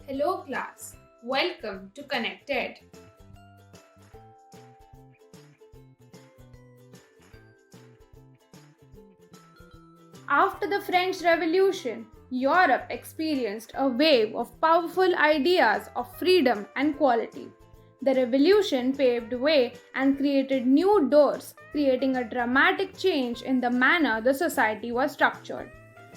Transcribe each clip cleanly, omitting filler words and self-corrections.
Hello class, welcome to Connected. After the French Revolution, Europe experienced a wave of powerful ideas of freedom and equality. The revolution paved way and created new doors, creating a dramatic change in the manner the society was structured.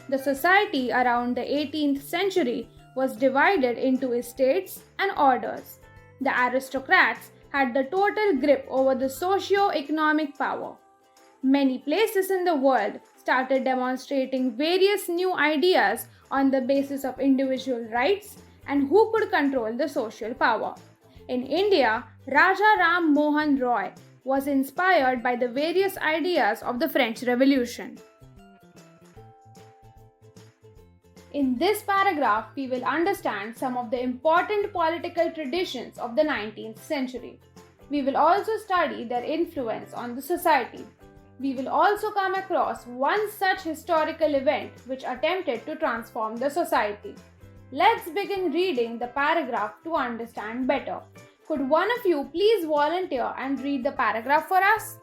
The society around the 18th century was divided into estates and orders. The aristocrats had the total grip over the socio-economic power. Many places in the world started demonstrating various new ideas on the basis of individual rights and who could control the social power. In India, Raja Ram Mohan Roy was inspired by the various ideas of the French Revolution. In this paragraph, we will understand some of the important political traditions of the 19th century. We will also study their influence on the society. We will also come across one such historical event which attempted to transform the society. Let's begin reading the paragraph to understand better. Could one of you please volunteer and read the paragraph for us?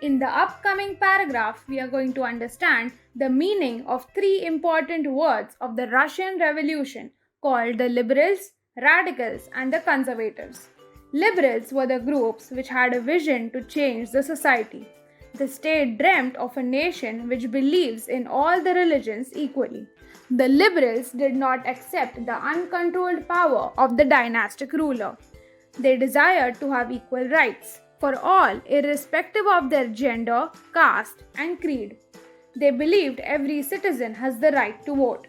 In the upcoming paragraph, we are going to understand the meaning of three important words of the Russian Revolution called the liberals, radicals, and the conservatives. Liberals were the groups which had a vision to change the society. The state dreamt of a nation which believes in all the religions equally. The liberals did not accept the uncontrolled power of the dynastic ruler. They desired to have equal rights for all, irrespective of their gender, caste, and creed. They believed every citizen has the right to vote.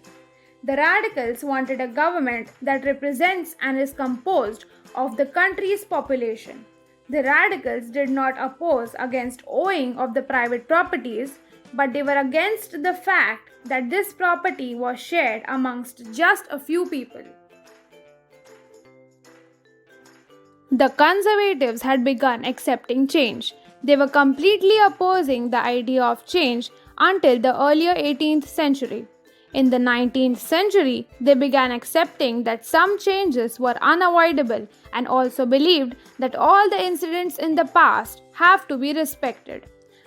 The radicals wanted a government that represents and is composed of the country's population. The radicals did not oppose against owning of the private properties, but they were against the fact that this property was shared amongst just a few people. The conservatives had begun accepting change. They were completely opposing the idea of change until the earlier 18th century. In the 19th century, they began accepting that some changes were unavoidable and also believed that all the incidents in the past have to be respected.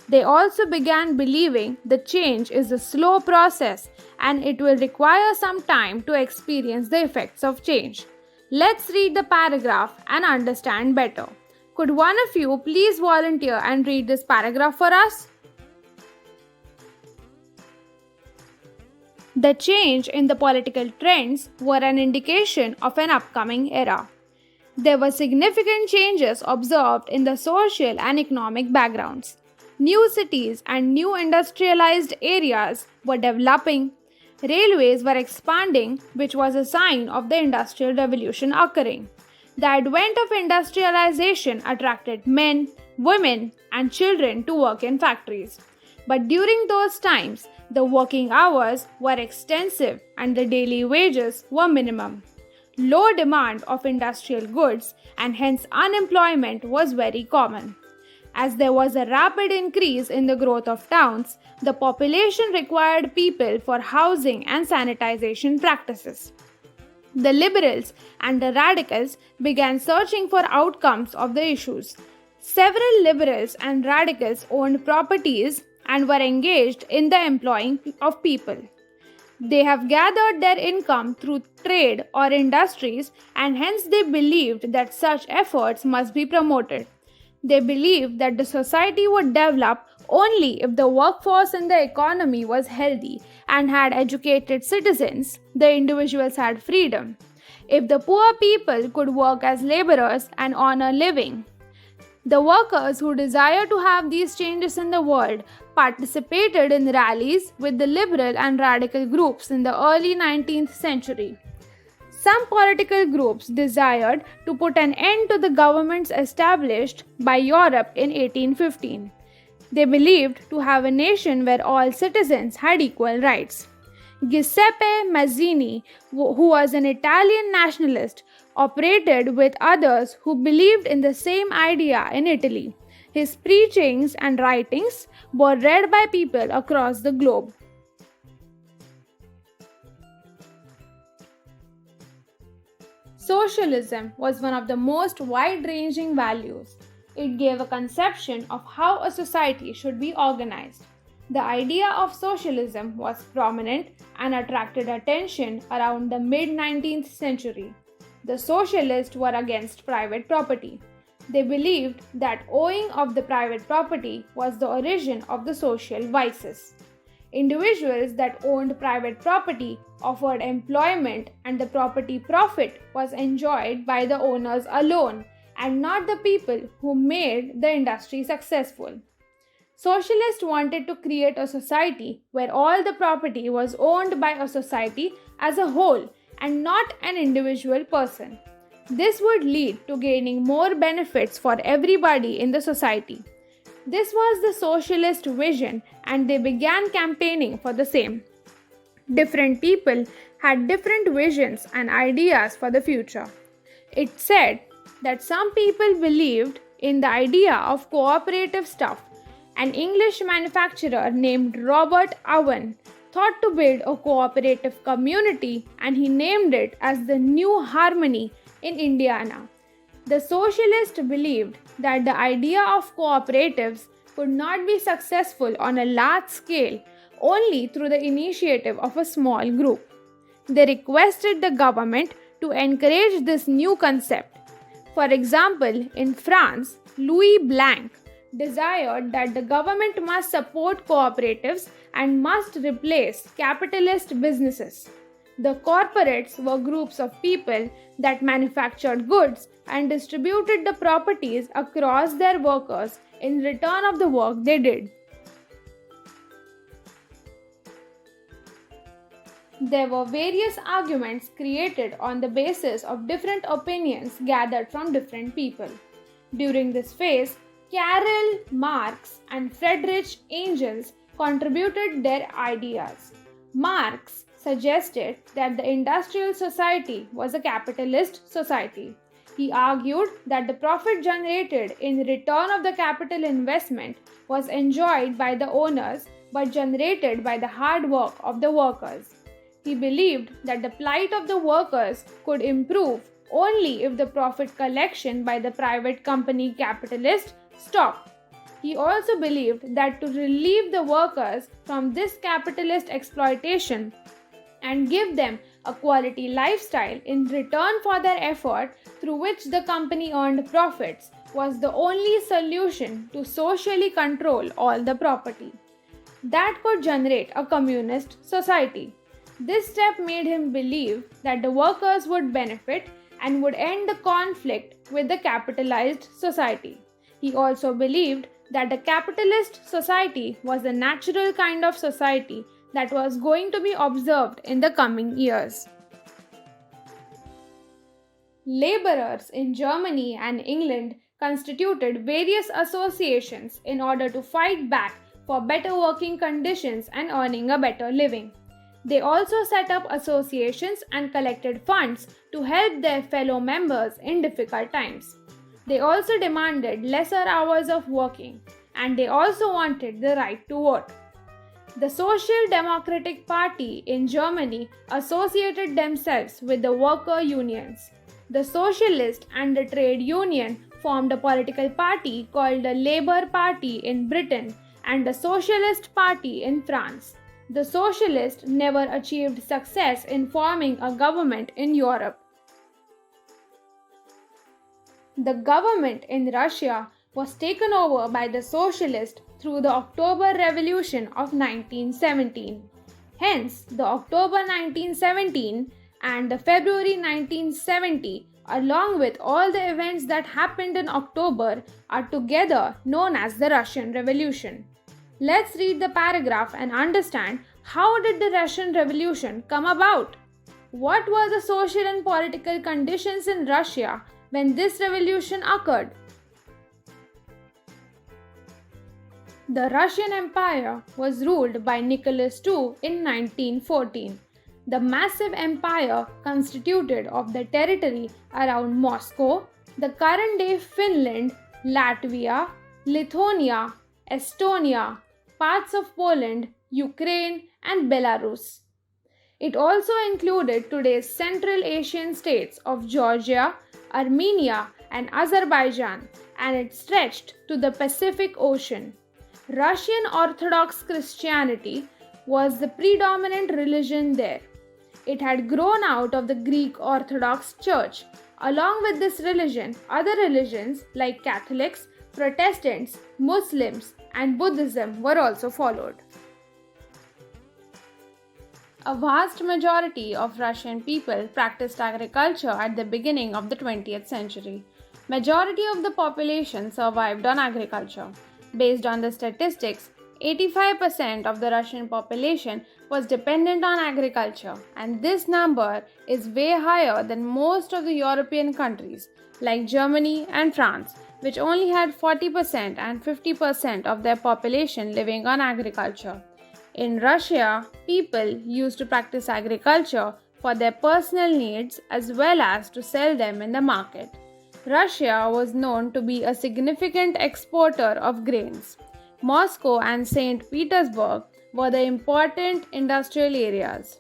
They also began believing the change is a slow process and it will require some time to experience the effects of change. Let's read the paragraph and understand better. Could one of you please volunteer and read this paragraph for us? The change in the political trends were an indication of an upcoming era. There were significant changes observed in the social and economic backgrounds. New cities and new industrialized areas were developing. Railways were expanding, which was a sign of the Industrial Revolution occurring. The advent of industrialization attracted men, women, and children to work in factories. But during those times, the working hours were extensive and the daily wages were minimum. Low demand of industrial goods and hence unemployment was very common. As there was a rapid increase in the growth of towns, the population required people for housing and sanitization practices. The liberals and the radicals began searching for outcomes of the issues. Several liberals and radicals owned properties and were engaged in the employing of people. They have gathered their income through trade or industries and hence they believed that such efforts must be promoted. They believed that the society would develop only if the workforce in the economy was healthy and had educated citizens. The individuals had freedom. If the poor people could work as laborers and earn a living. The workers who desired to have these changes in the world participated in rallies with the liberal and radical groups in the early 19th century. Some political groups desired to put an end to the governments established by Europe in 1815. They believed to have a nation where all citizens had equal rights. Giuseppe Mazzini, who was an Italian nationalist, operated with others who believed in the same idea in Italy. His preachings and writings were read by people across the globe. Socialism was one of the most wide-ranging values. It gave a conception of how a society should be organized. The idea of socialism was prominent and attracted attention around the mid-19th century. The socialists were against private property. They believed that owning of the private property was the origin of the social vices. Individuals that owned private property offered employment, and the property profit was enjoyed by the owners alone and not the people who made the industry successful. Socialists wanted to create a society where all the property was owned by a society as a whole and not an individual person. This would lead to gaining more benefits for everybody in the society. This was the socialist vision, and they began campaigning for the same. Different people had different visions and ideas for the future. It said that some people believed in the idea of cooperative stuff. An English manufacturer named Robert Owen thought to build a cooperative community, and he named it as the New Harmony in Indiana. The socialists believed that the idea of cooperatives could not be successful on a large scale only through the initiative of a small group. They requested the government to encourage this new concept. For example, in France, Louis Blanc desired that the government must support cooperatives and must replace capitalist businesses. The corporates were groups of people that manufactured goods and distributed the properties across their workers in return of the work they did. There were various arguments created on the basis of different opinions gathered from different people. During this phase, Karl Marx and Friedrich Engels contributed their ideas. Marx suggested that the industrial society was a capitalist society. He argued that the profit generated in return of the capital investment was enjoyed by the owners but generated by the hard work of the workers. He believed that the plight of the workers could improve only if the profit collection by the private company capitalist stopped. He also believed that to relieve the workers from this capitalist exploitation and give them a quality lifestyle in return for their effort through which the company earned profits was the only solution to socially control all the property that could generate a communist society. This step made him believe that the workers would benefit and would end the conflict with the capitalized society. He also believed that the capitalist society was the natural kind of society that was going to be observed in the coming years. Laborers in Germany and England constituted various associations in order to fight back for better working conditions and earning a better living. They also set up associations and collected funds to help their fellow members in difficult times. They also demanded lesser hours of working, and they also wanted the right to vote. The Social Democratic Party in Germany associated themselves with the worker unions. The Socialist and the Trade Union formed a political party called the Labour Party in Britain and the Socialist Party in France. The Socialists never achieved success in forming a government in Europe. The government in Russia was taken over by the Socialists through the October Revolution of 1917. Hence, the October 1917 and the February 1970, along with all the events that happened in October, are together known as the Russian Revolution. Let's read the paragraph and understand how did the Russian Revolution come about? What were the social and political conditions in Russia when this revolution occurred? The Russian Empire was ruled by Nicholas II in 1914. The massive empire constituted of the territory around Moscow, the current-day Finland, Latvia, Lithuania, Estonia, parts of Poland, Ukraine, and Belarus. It also included today's Central Asian states of Georgia, Armenia, and Azerbaijan, and it stretched to the Pacific Ocean. Russian Orthodox Christianity was the predominant religion there. It had grown out of the Greek Orthodox Church. Along with this religion, other religions like Catholics, Protestants, Muslims, and Buddhism were also followed. A vast majority of Russian people practiced agriculture at the beginning of the 20th century. Majority of the population survived on agriculture. Based on the statistics, 85% of the Russian population was dependent on agriculture, and this number is way higher than most of the European countries like Germany and France, which only had 40% and 50% of their population living on agriculture. In Russia, people used to practice agriculture for their personal needs as well as to sell them in the market. Russia was known to be a significant exporter of grains. Moscow and St. Petersburg were the important industrial areas.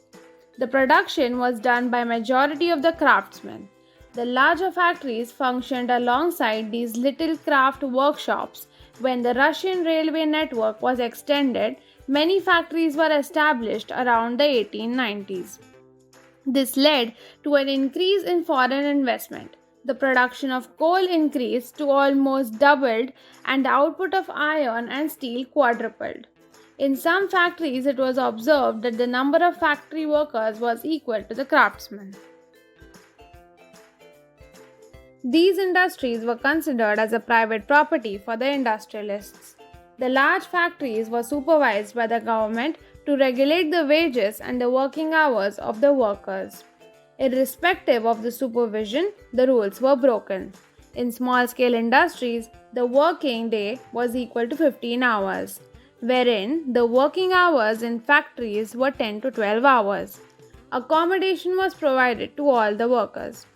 The production was done by majority of the craftsmen. The larger factories functioned alongside these little craft workshops. When the Russian railway network was extended, many factories were established around the 1890s. This led to an increase in foreign investment. The production of coal increased to almost doubled and the output of iron and steel quadrupled. In some factories, it was observed that the number of factory workers was equal to the craftsmen. These industries were considered as a private property for the industrialists. The large factories were supervised by the government to regulate the wages and the working hours of the workers. Irrespective of the supervision, the rules were broken. In small-scale industries, the working day was equal to 15 hours, wherein the working hours in factories were 10 to 12 hours. Accommodation was provided to all the workers.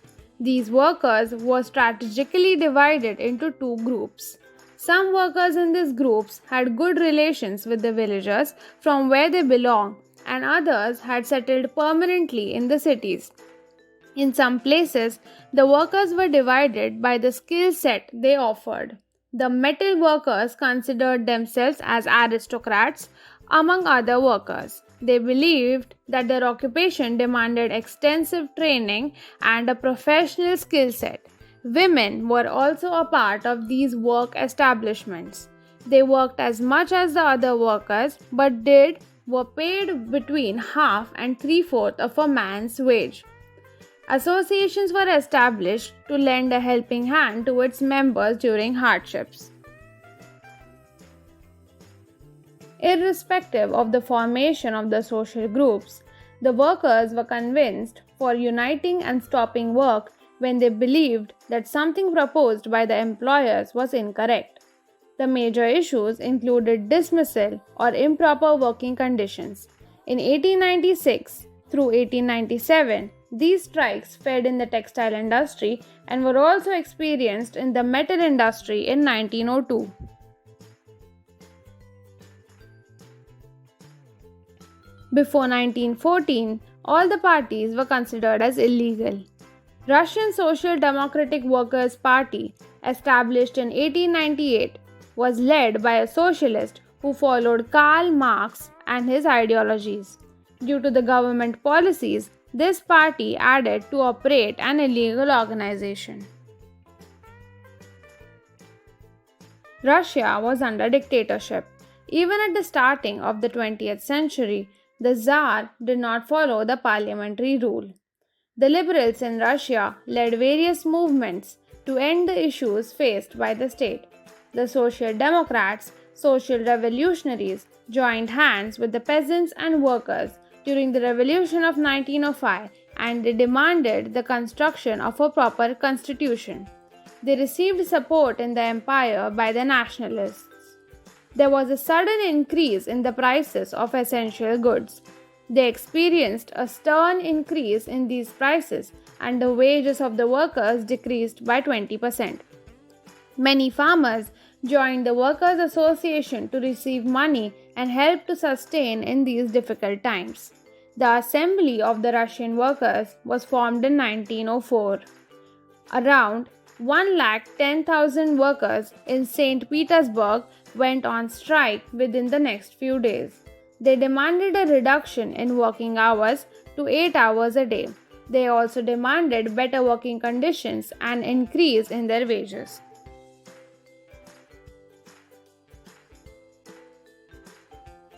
These workers were strategically divided into two groups. Some workers in these groups had good relations with the villagers from where they belonged, and others had settled permanently in the cities. In some places, the workers were divided by the skill set they offered. The metal workers considered themselves as aristocrats among other workers. They believed that their occupation demanded extensive training and a professional skill set. Women were also a part of these work establishments. They worked as much as the other workers, but were paid between half and three-fourths of a man's wage. Associations were established to lend a helping hand to its members during hardships. Irrespective of the formation of the social groups, the workers were convinced for uniting and stopping work when they believed that something proposed by the employers was incorrect. The major issues included dismissal or improper working conditions. In 1896 through 1897, these strikes fed in the textile industry and were also experienced in the metal industry in 1902. Before 1914, all the parties were considered as illegal. Russian Social Democratic Workers' Party, established in 1898, was led by a socialist who followed Karl Marx and his ideologies. Due to the government policies, this party added to operate an illegal organization. Russia was under dictatorship. Even at the starting of the 20th century, the Tsar did not follow the parliamentary rule. The liberals in Russia led various movements to end the issues faced by the state. The Social Democrats, social revolutionaries, joined hands with the peasants and workers during the Revolution of 1905, and they demanded the construction of a proper constitution. They received support in the empire by the nationalists. There was a sudden increase in the prices of essential goods. They experienced a stern increase in these prices, and the wages of the workers decreased by 20%. Many farmers joined the Workers' Association to receive money and help to sustain in these difficult times. The Assembly of the Russian Workers was formed in 1904. Around 110,000 workers in St. Petersburg went on strike within the next few days. They demanded a reduction in working hours to 8 hours a day. They also demanded better working conditions and increase in their wages.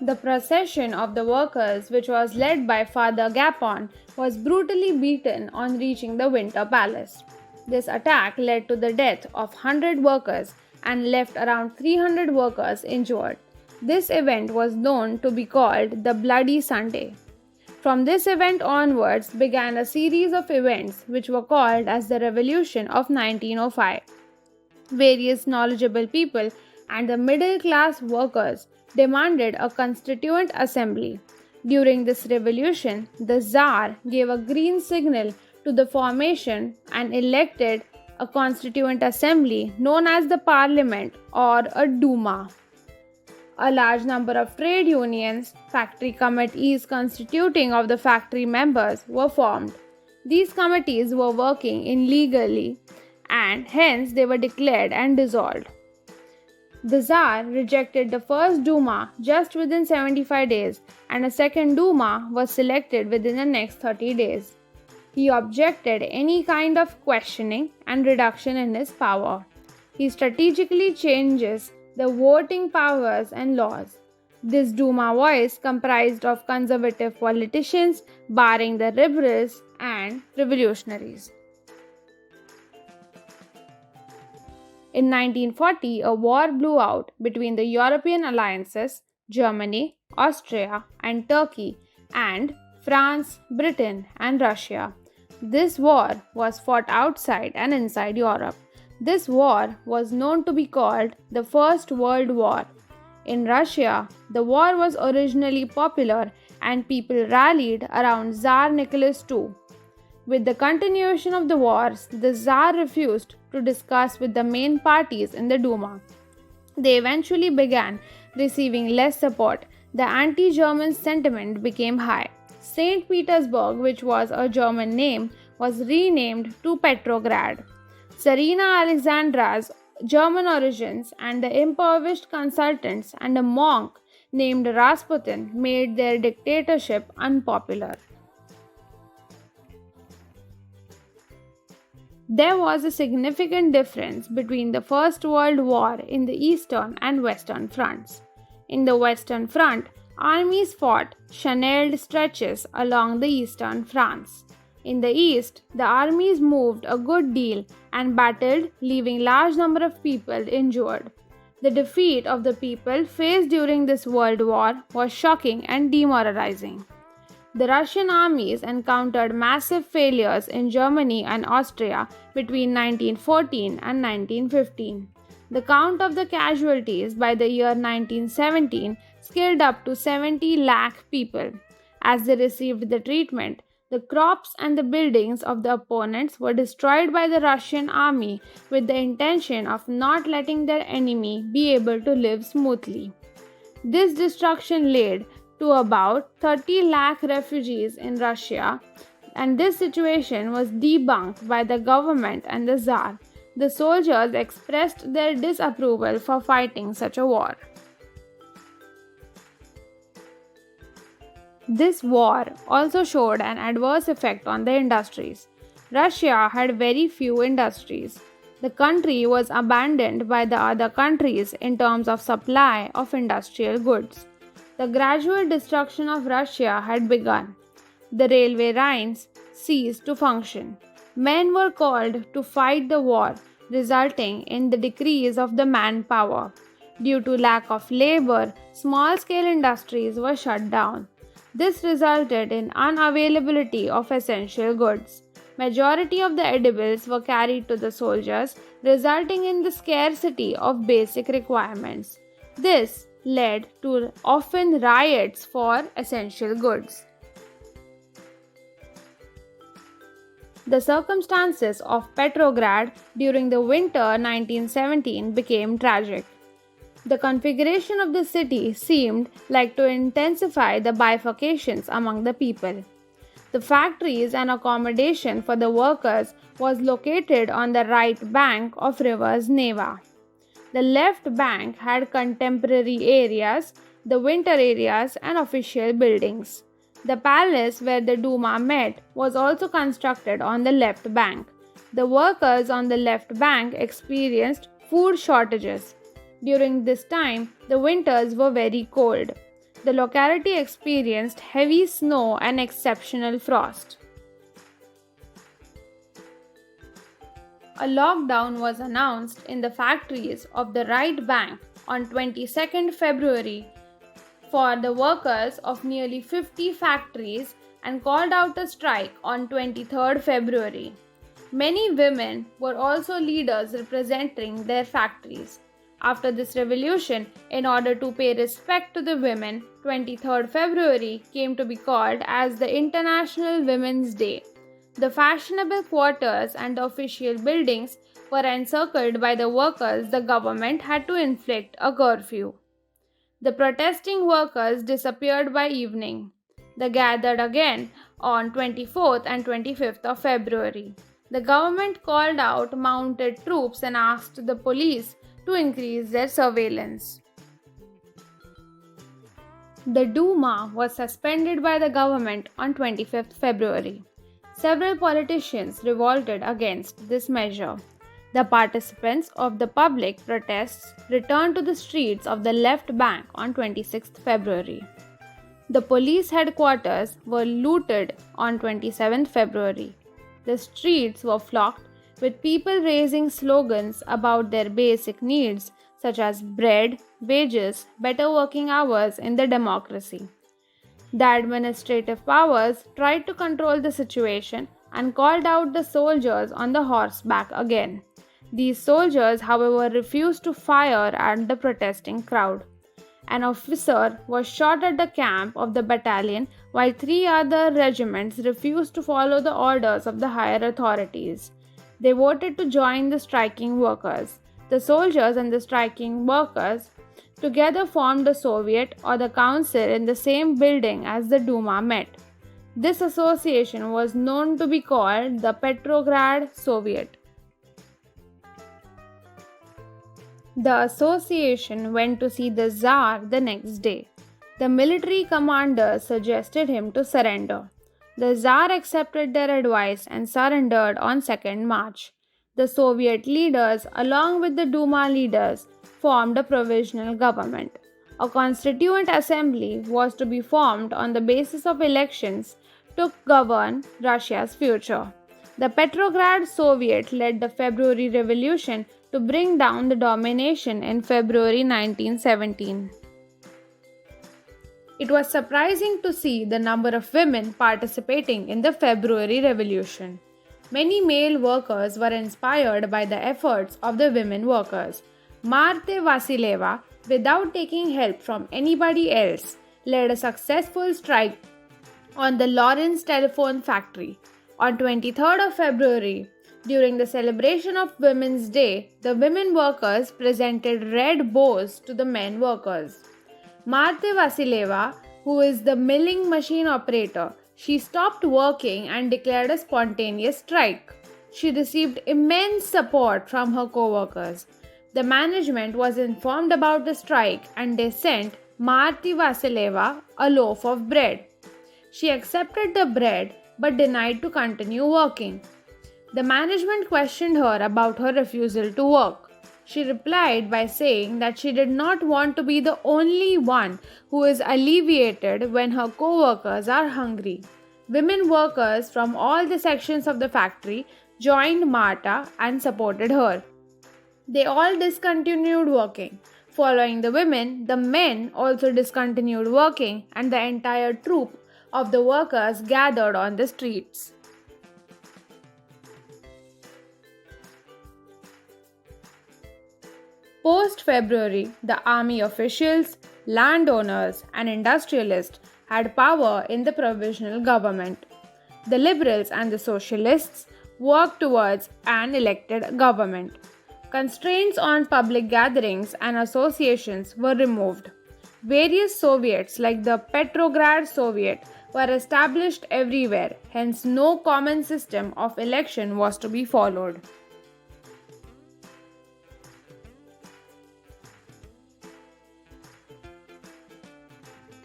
The procession of the workers, which was led by Father Gapon, was brutally beaten on reaching the Winter Palace. This attack led to the death of 100 workers and left around 300 workers injured. This event was known to be called the Bloody Sunday. From this event onwards began a series of events which were called as the Revolution of 1905. Various knowledgeable people and the middle class workers demanded a constituent assembly. During this revolution, the Tsar gave a green signal to the formation and elected a constituent assembly known as the Parliament or a Duma. A large number of trade unions, factory committees constituting of the factory members were formed. These committees were working illegally and hence they were declared and dissolved. The Tsar rejected the first Duma just within 75 days and a second Duma was selected within the next 30 days. He objected any kind of questioning and reduction in his power. He strategically changes the voting powers and laws. This Duma voice comprised of conservative politicians, barring the liberals and revolutionaries. In 1940, a war blew out between the European alliances, Germany, Austria, and Turkey, and France, Britain, and Russia. This war was fought outside and inside Europe. This war was known to be called the First World War. In Russia, the war was originally popular and people rallied around Tsar Nicholas II. With the continuation of the wars, the Tsar refused to discuss with the main parties in the Duma. They eventually began receiving less support. The anti-German sentiment became high. St. Petersburg, which was a German name, was renamed to Petrograd. Tsarina Alexandra's German origins and the impoverished consultants and a monk named Rasputin made their dictatorship unpopular. There was a significant difference between the First World War in the Eastern and Western fronts. In the Western Front, armies fought channeled stretches along the eastern fronts. In the east, the armies moved a good deal and battled, leaving large number of people injured. The defeat of the people faced during this world war was shocking and demoralizing. The Russian armies encountered massive failures in Germany and Austria between 1914 and 1915. The count of the casualties by the year 1917 scaled up to 70 lakh people. As they received the treatment, the crops and the buildings of the opponents were destroyed by the Russian army with the intention of not letting their enemy be able to live smoothly. This destruction led to about 30 lakh refugees in Russia, and this situation was debunked by the government and the Tsar. The soldiers expressed their disapproval for fighting such a war. This war also showed an adverse effect on the industries. Russia had very few industries. The country was abandoned by the other countries in terms of supply of industrial goods. The gradual destruction of Russia had begun. The railway lines ceased to function. Men were called to fight the war, resulting in the decrease of the manpower. Due to lack of labor, small-scale industries were shut down. This resulted in unavailability of essential goods. Majority of the edibles were carried to the soldiers, resulting in the scarcity of basic requirements. This led to often riots for essential goods. The circumstances of Petrograd during the winter 1917 became tragic. The configuration of the city seemed like to intensify the bifurcations among the people. The factories and accommodation for the workers was located on the right bank of rivers Neva. The left bank had contemporary areas, the winter areas, and official buildings. The palace where the Duma met was also constructed on the left bank. The workers on the left bank experienced food shortages. During this time, the winters were very cold. The locality experienced heavy snow and exceptional frost. A lockdown was announced in the factories of the right bank on 22nd February for the workers of nearly 50 factories and called out a strike on 23rd February. Many women were also leaders representing their factories. After this revolution, in order to pay respect to the women, 23rd February came to be called as the International Women's Day. The fashionable quarters and the official buildings were encircled by the workers. The government had to inflict a curfew. The protesting workers disappeared by evening. They gathered again on 24th and 25th of February. The government called out mounted troops and asked the police to increase their surveillance. The Duma was suspended by the government on 25th February. Several politicians revolted against this measure. The participants of the public protests returned to the streets of the left bank on 26th February. The police headquarters were looted on 27th February. The streets were flocked with people raising slogans about their basic needs such as bread, wages, better working hours in the democracy. The administrative powers tried to control the situation and called out the soldiers on the horseback again. These soldiers, however, refused to fire at the protesting crowd. An officer was shot at the camp of the battalion, while 3 other regiments refused to follow the orders of the higher authorities. They voted to join the striking workers. The soldiers and the striking workers together formed the Soviet or the Council in the same building as the Duma met. This association was known to be called the Petrograd Soviet. The association went to see the Tsar the next day. The military commander suggested him to surrender. The Tsar accepted their advice and surrendered on 2nd March. The Soviet leaders, along with the Duma leaders, formed a provisional government. A constituent assembly was to be formed on the basis of elections to govern Russia's future. The Petrograd Soviet led the February Revolution to bring down the domination in February 1917. It was surprising to see the number of women participating in the February Revolution. Many male workers were inspired by the efforts of the women workers. Marta Vasileva, without taking help from anybody else, led a successful strike on the Lawrence telephone factory. On 23rd of February, during the celebration of Women's Day, the women workers presented red bows to the men workers. Marta Vasileva, who is the milling machine operator, she stopped working and declared a spontaneous strike. She received immense support from her co-workers. The management was informed about the strike and they sent Marta Vasileva a loaf of bread. She accepted the bread but denied to continue working. The management questioned her about her refusal to work. She replied by saying that she did not want to be the only one who is alleviated when her co-workers are hungry. Women workers from all the sections of the factory joined Marta and supported her. They all discontinued working. Following the women, the men also discontinued working and the entire troop of the workers gathered on the streets. Post-February, the army officials, landowners, and industrialists had power in the provisional government. The liberals and the socialists worked towards an elected government. Constraints on public gatherings and associations were removed. Various Soviets, like the Petrograd Soviet, were established everywhere, hence, no common system of election was to be followed.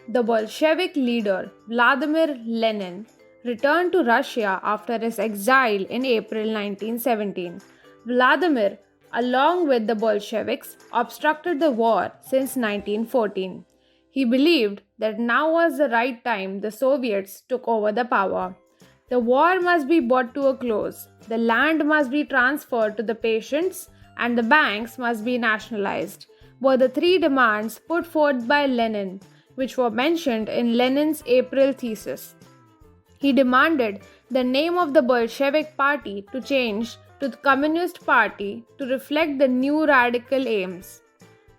The Bolshevik leader Vladimir Lenin returned to Russia after his exile in April 1917. Vladimir, along with the Bolsheviks, obstructed the war since 1914. He believed that now was the right time the Soviets took over the power. The war must be brought to a close, the land must be transferred to the patients, and the banks must be nationalized, were the three demands put forth by Lenin, which were mentioned in Lenin's April thesis. He demanded the name of the Bolshevik Party to change to the Communist Party to reflect the new radical aims.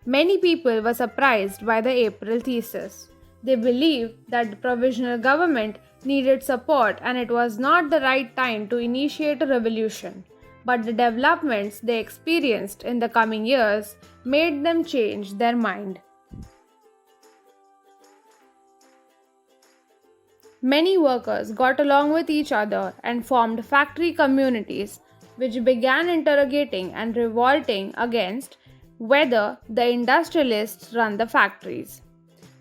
Many people were surprised by the April thesis. They believed that the provisional government needed support and it was not the right time to initiate a revolution. But the developments they experienced in the coming years made them change their mind. Many workers got along with each other and formed factory communities which began interrogating and revolting against whether the industrialists run the factories.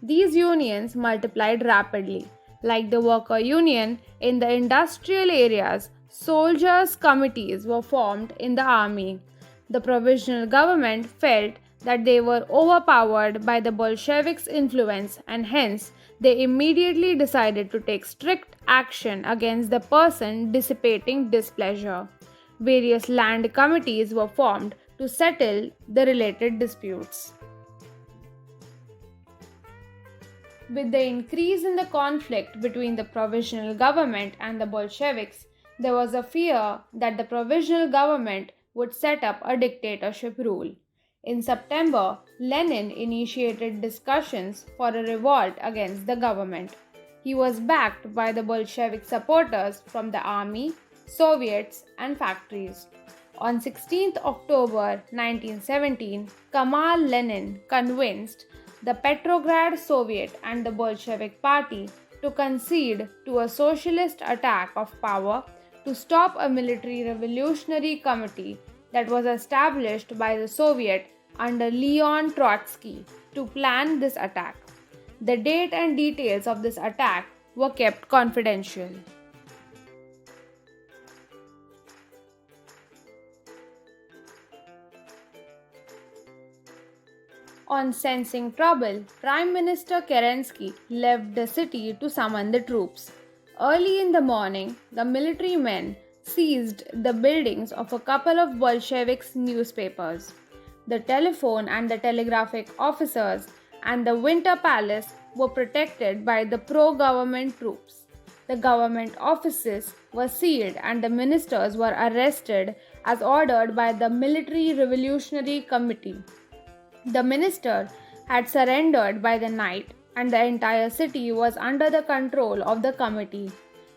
These unions multiplied rapidly. Like the worker union in the industrial areas, soldiers' committees were formed in the army. The provisional government felt that they were overpowered by the Bolsheviks' influence and hence they immediately decided to take strict action against the person dissipating displeasure. Various land committees were formed to settle the related disputes. With the increase in the conflict between the provisional government and the Bolsheviks, there was a fear that the provisional government would set up a dictatorship rule. In September, Lenin initiated discussions for a revolt against the government. He was backed by the Bolshevik supporters from the army, Soviets, and factories. On 16th October 1917, Kamal Lenin convinced the Petrograd Soviet and the Bolshevik Party to concede to a socialist attack of power to stop a military revolutionary committee that was established by the Soviet under Leon Trotsky to plan this attack. The date and details of this attack were kept confidential. On sensing trouble, Prime Minister Kerensky left the city to summon the troops. Early in the morning, the military men seized the buildings of a couple of Bolsheviks' newspapers. The telephone and the telegraphic officers and the Winter Palace were protected by the pro-government troops. The government offices were sealed and the ministers were arrested as ordered by the Military Revolutionary Committee. The minister had surrendered by the night and the entire city was under the control of the committee.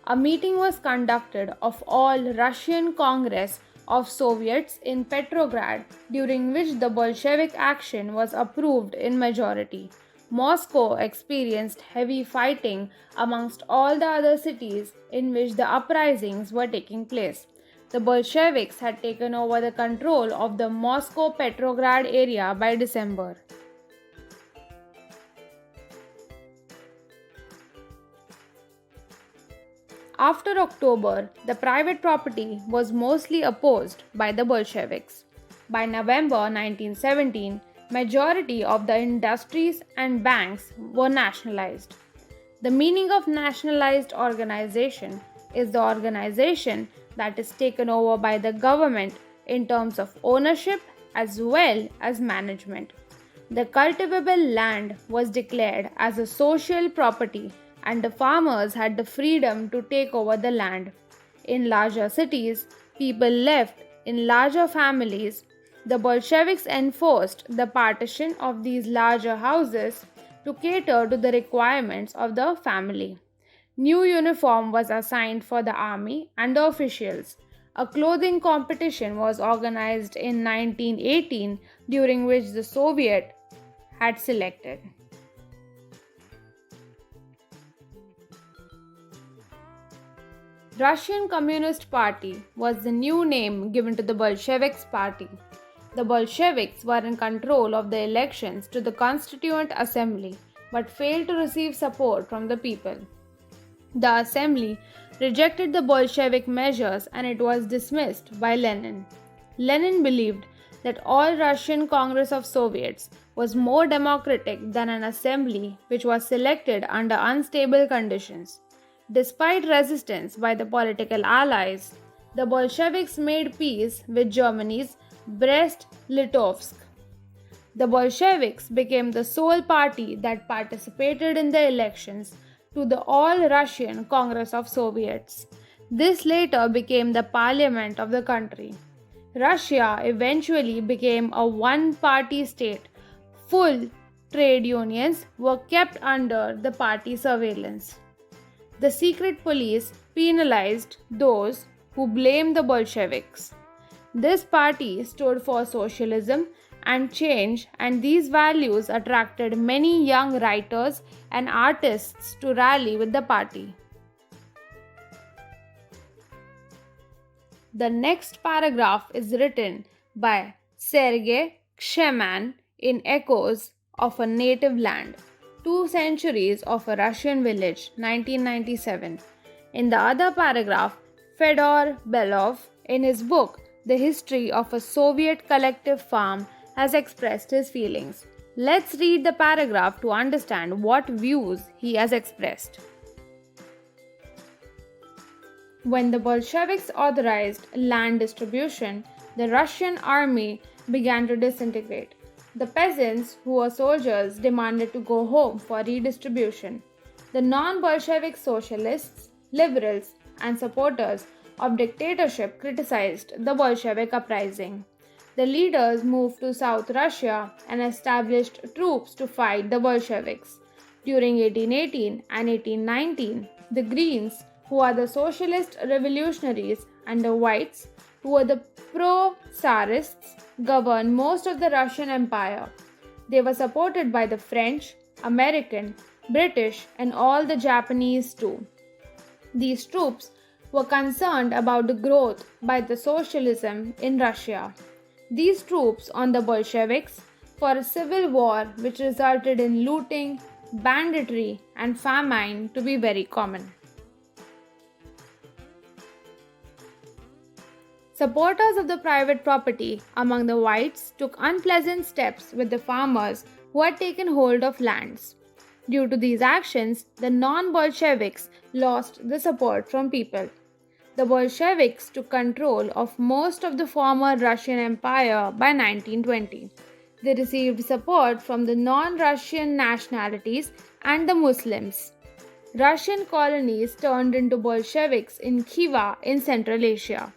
A meeting was conducted of all Russian Congress of Soviets in Petrograd, during which the Bolshevik action was approved in majority. Moscow experienced heavy fighting amongst all the other cities in which the uprisings were taking place. The Bolsheviks had taken over the control of the Moscow-Petrograd area by December. After October, the private property was mostly opposed by the Bolsheviks. By November 1917, majority of the industries and banks were nationalized. The meaning of nationalized organization is the organization that is taken over by the government in terms of ownership as well as management. The cultivable land was declared as a social property and the farmers had the freedom to take over the land. In larger cities, people lived in larger families. The Bolsheviks enforced the partition of these larger houses to cater to the requirements of the family. New uniform was assigned for the army and the officials. A clothing competition was organized in 1918 during which the Soviet had selected. Russian Communist Party was the new name given to the Bolsheviks party. The Bolsheviks were in control of the elections to the Constituent Assembly but failed to receive support from the people. The assembly rejected the Bolshevik measures and it was dismissed by Lenin. Lenin believed that all Russian Congress of Soviets was more democratic than an assembly which was selected under unstable conditions. Despite resistance by the political allies, the Bolsheviks made peace with Germany's Brest-Litovsk. The Bolsheviks became the sole party that participated in the elections to the All-Russian Congress of Soviets. This later became the parliament of the country. Russia eventually became a one-party state. Full trade unions were kept under the party surveillance. The secret police penalized those who blamed the Bolsheviks. This party stood for socialism and change, and these values attracted many young writers and artists to rally with the party. The next paragraph is written by Sergei Ksheman in Echoes of a Native Land, 2 Centuries of a Russian Village, 1997. In the other paragraph, Fedor Belov, in his book The History of a Soviet Collective Farm, has expressed his feelings. Let's read the paragraph to understand what views he has expressed. When the Bolsheviks authorized land distribution, the Russian army began to disintegrate. The peasants, who were soldiers, demanded to go home for redistribution. The non-Bolshevik socialists, liberals, and supporters of dictatorship criticized the Bolshevik uprising. The leaders moved to South Russia and established troops to fight the Bolsheviks. During 1818 and 1819, the Greens, who are the socialist revolutionaries, and the Whites, who were the pro-Tsarists, governed most of the Russian Empire. They were supported by the French, American, British, and all the Japanese too. These troops were concerned about the growth by the socialism in Russia. These troops on the Bolsheviks for a civil war which resulted in looting, banditry, and famine to be very common. Supporters of the private property among the whites took unpleasant steps with the farmers who had taken hold of lands. Due to these actions, the non-Bolsheviks lost the support from people. The Bolsheviks took control of most of the former Russian Empire by 1920. They received support from the non-Russian nationalities and the Muslims. Russian colonies turned into Bolsheviks in Khiva in Central Asia.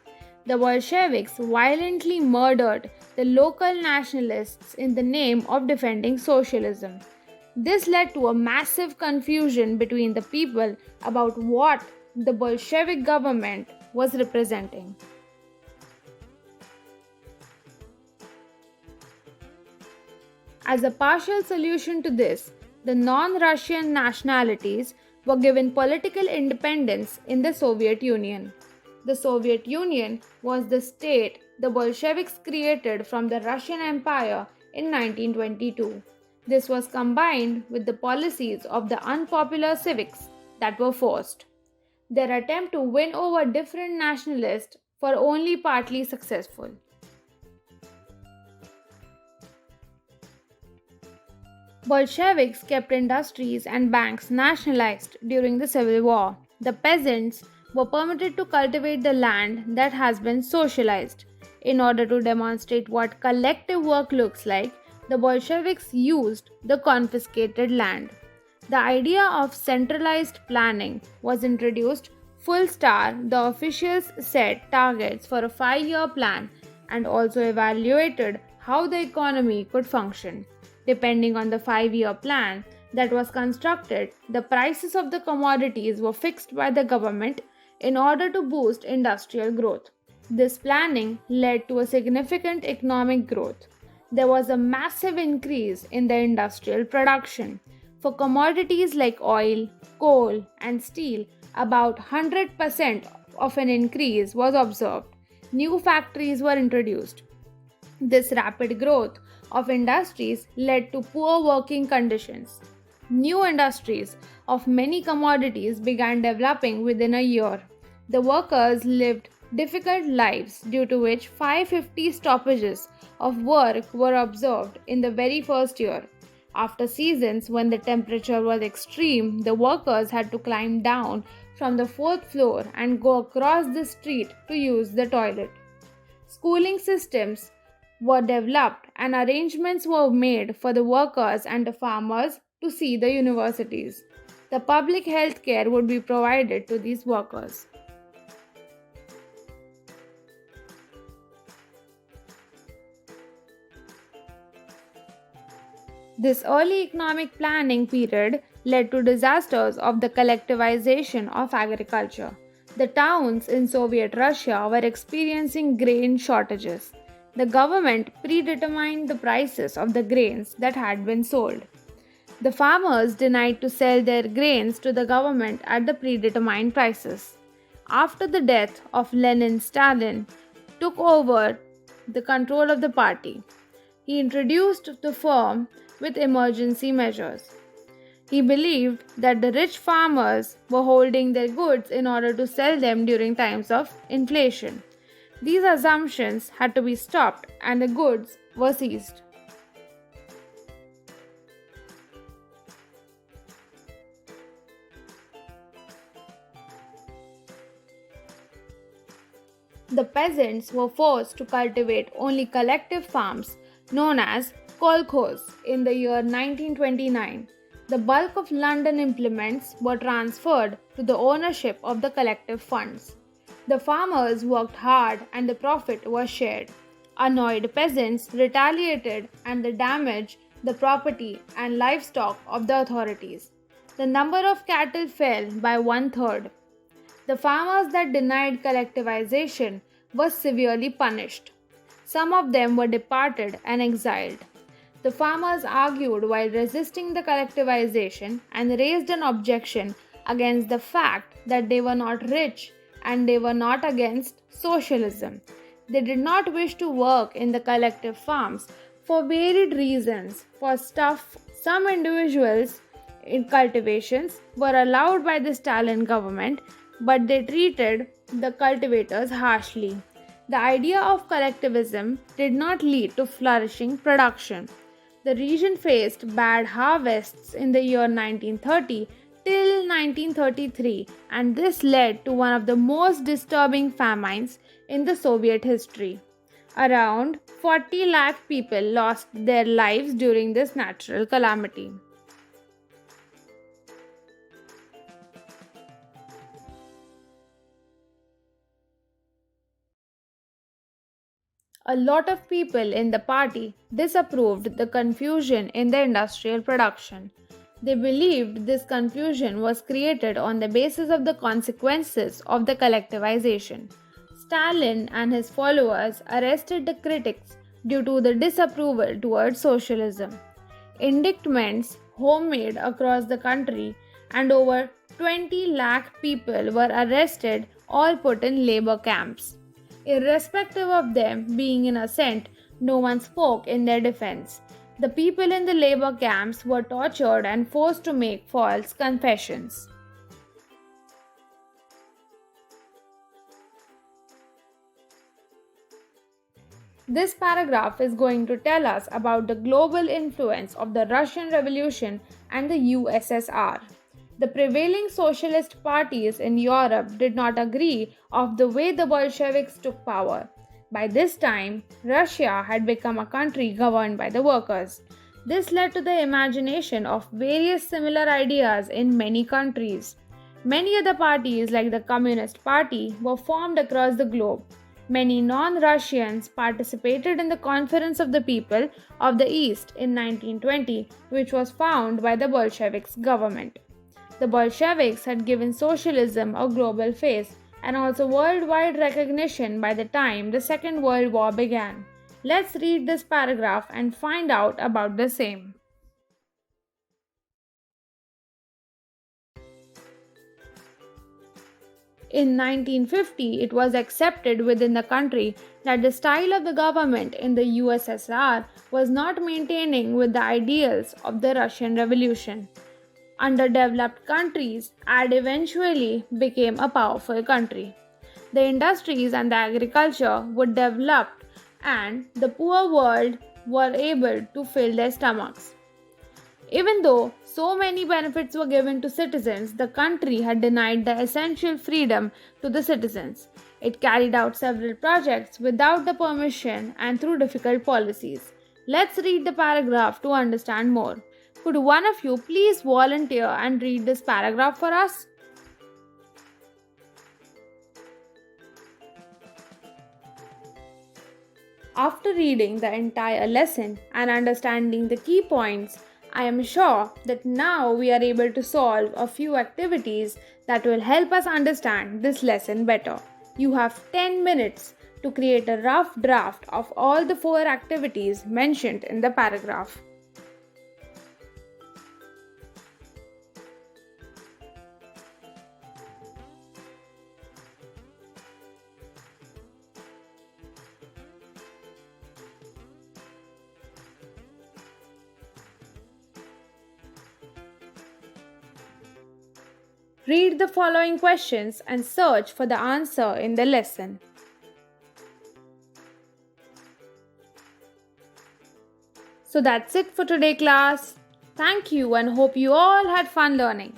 The Bolsheviks violently murdered the local nationalists in the name of defending socialism. This led to a massive confusion between the people about what the Bolshevik government was representing. As a partial solution to this, the non-Russian nationalities were given political independence in the Soviet Union. The Soviet Union was the state the Bolsheviks created from the Russian Empire in 1922. This was combined with the policies of the unpopular civics that were forced. Their attempt to win over different nationalists were only partly successful. Bolsheviks kept industries and banks nationalized during the Civil War. The peasants were permitted to cultivate the land that has been socialized. In order to demonstrate what collective work looks like, the Bolsheviks used the confiscated land. The idea of centralized planning was introduced. The officials set targets for a 5-year plan and also evaluated how the economy could function. Depending on the 5-year plan that was constructed, the prices of the commodities were fixed by the government in order to boost industrial growth. This planning led to a significant economic growth. There was a massive increase in the industrial production. For commodities like oil, coal, and steel, about 100% of an increase was observed. New factories were introduced. This rapid growth of industries led to poor working conditions. New industries of many commodities began developing within a year. The workers lived difficult lives, due to which 550 stoppages of work were observed in the very first year. After seasons when the temperature was extreme, the workers had to climb down from the fourth floor and go across the street to use the toilet. Schooling systems were developed and arrangements were made for the workers and the farmers to see the universities. The public health care would be provided to these workers. This early economic planning period led to disasters of the collectivization of agriculture. The towns in Soviet Russia were experiencing grain shortages. The government predetermined the prices of the grains that had been sold. The farmers denied to sell their grains to the government at the predetermined prices. After the death of Lenin, Stalin took over the control of the party. He introduced the firm with emergency measures. He believed that the rich farmers were holding their goods in order to sell them during times of inflation. These assumptions had to be stopped and the goods were seized. The peasants were forced to cultivate only collective farms known as kolkhoz in the year 1929. The bulk of London implements were transferred to the ownership of the collective funds. The farmers worked hard and the profit was shared. Annoyed peasants retaliated and they damaged the property and livestock of the authorities. The number of cattle fell by 1/3. The farmers that denied collectivization were severely punished. Some of them were deported and exiled. The farmers argued while resisting the collectivization and raised an objection against the fact that they were not rich and they were not against socialism. They did not wish to work in the collective farms for varied reasons. For stuff, some individuals in cultivations were allowed by the Stalin government, but they treated the cultivators harshly. The idea of collectivism did not lead to flourishing production. The region faced bad harvests in the year 1930 till 1933, and this led to one of the most disturbing famines in the Soviet history. Around 40 lakh people lost their lives during this natural calamity. A lot of people in the party disapproved the confusion in the industrial production. They believed this confusion was created on the basis of the consequences of the collectivization. Stalin and his followers arrested the critics due to the disapproval towards socialism. Indictments homemade across the country and over 20 lakh people were arrested, all put in labor camps. Irrespective of them being innocent, no one spoke in their defense. The people in the labor camps were tortured and forced to make false confessions. This paragraph is going to tell us about the global influence of the Russian Revolution and the USSR. The prevailing socialist parties in Europe did not agree of the way the Bolsheviks took power. By this time, Russia had become a country governed by the workers. This led to the imagination of various similar ideas in many countries. Many other parties, like the Communist Party, were formed across the globe. Many non-Russians participated in the Conference of the People of the East in 1920, which was founded by the Bolsheviks government. The Bolsheviks had given socialism a global face and also worldwide recognition by the time the Second World War began. Let's read this paragraph and find out about the same. In 1950, it was accepted within the country that the style of the government in the USSR was not maintaining with the ideals of the Russian Revolution. Underdeveloped countries had eventually became a powerful country. The industries and the agriculture would develop and the poor world were able to fill their stomachs. Even though so many benefits were given to citizens, the country had denied the essential freedom to the citizens. It carried out several projects without the permission and through difficult policies. Let's read the paragraph to understand more. Could one of you please volunteer and read this paragraph for us? After reading the entire lesson and understanding the key points, I am sure that now we are able to solve a few activities that will help us understand this lesson better. You have 10 minutes to create a rough draft of all the 4 activities mentioned in the paragraph. Read the following questions and search for the answer in the lesson. So that's it for today, class. Thank you and hope you all had fun learning.